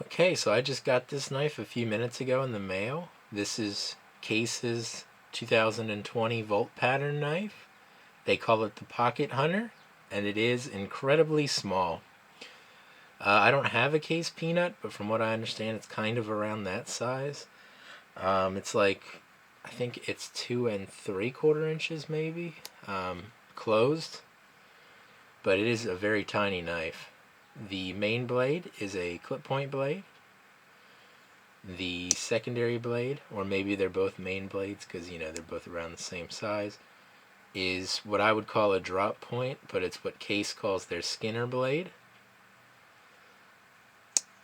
Okay, so I just got this knife a few minutes ago in the mail. This is Case's 2020 Volt Pattern knife. They call it the Pocket Hunter, and it is incredibly small. I don't have a Case Peanut, but from what I understand, it's kind of around that size. It's like, I think it's 2 3/4 inches maybe, closed, but it is a very tiny knife. The main blade is a clip point blade. The secondary blade, or maybe they're both main blades because they're both around the same size, is what I would call a drop point, but it's what Case calls their Skinner blade.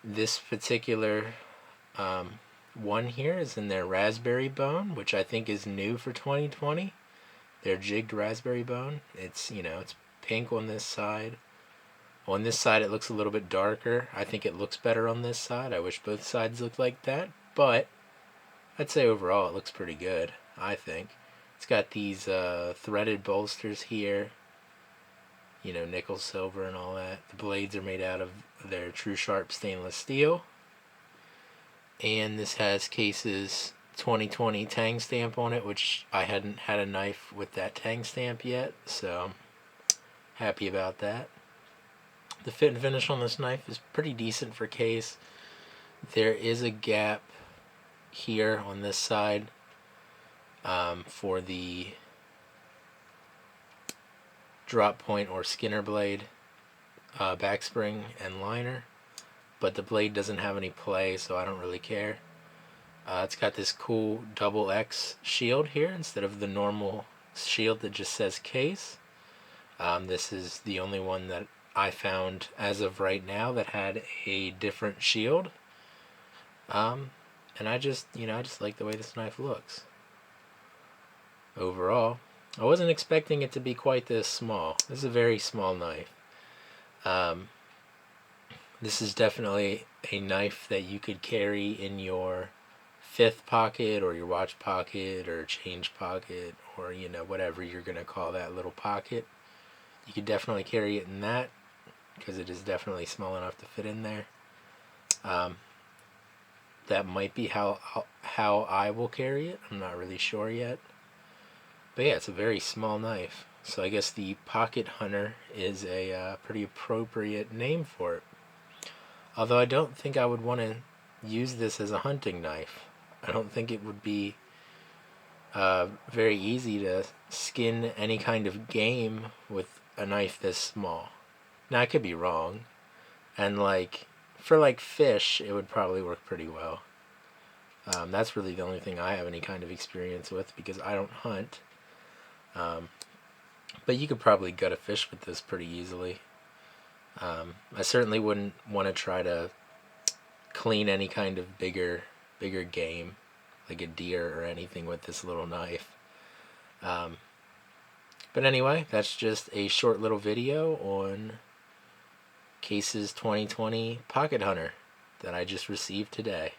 This particular one here is in their raspberry bone, which I think is new for 2020. Their jigged raspberry bone. It's pink on this side. On this side it looks a little bit darker. I think it looks better on this side. I wish both sides looked like that, but I'd say overall it looks pretty good, I think. It's got these threaded bolsters here, nickel, silver, and all that. The blades are made out of their True Sharp stainless steel. And this has Case's 2020 Tang stamp on it, which I hadn't had a knife with that Tang stamp yet, so happy about that. The fit and finish on this knife is pretty decent for Case. There is a gap here on this side for the drop point or Skinner blade backspring and liner, but the blade doesn't have any play, so I don't really care. It's got this cool double X shield here instead of the normal shield that just says Case. This is the only one that I found as of right now that had a different shield. And I just like the way this knife looks. Overall, I wasn't expecting it to be quite this small. This is a very small knife. This is definitely a knife that you could carry in your fifth pocket or your watch pocket or change pocket or whatever you're gonna call that little pocket. You could definitely carry it in that because it is definitely small enough to fit in there. That might be how I will carry it. I'm not really sure yet. But yeah, it's a very small knife. So I guess the Pocket Hunter is a pretty appropriate name for it. Although I don't think I would want to use this as a hunting knife. I don't think it would be very easy to skin any kind of game with a knife this small. Now I could be wrong, and for fish it would probably work pretty well. That's really the only thing I have any kind of experience with because I don't hunt. But you could probably gut a fish with this pretty easily. I certainly wouldn't want to try to clean any kind of bigger game, like a deer or anything, with this little knife. But anyway, that's just a short little video on Case's 2020 Pocket Hunter that I just received today.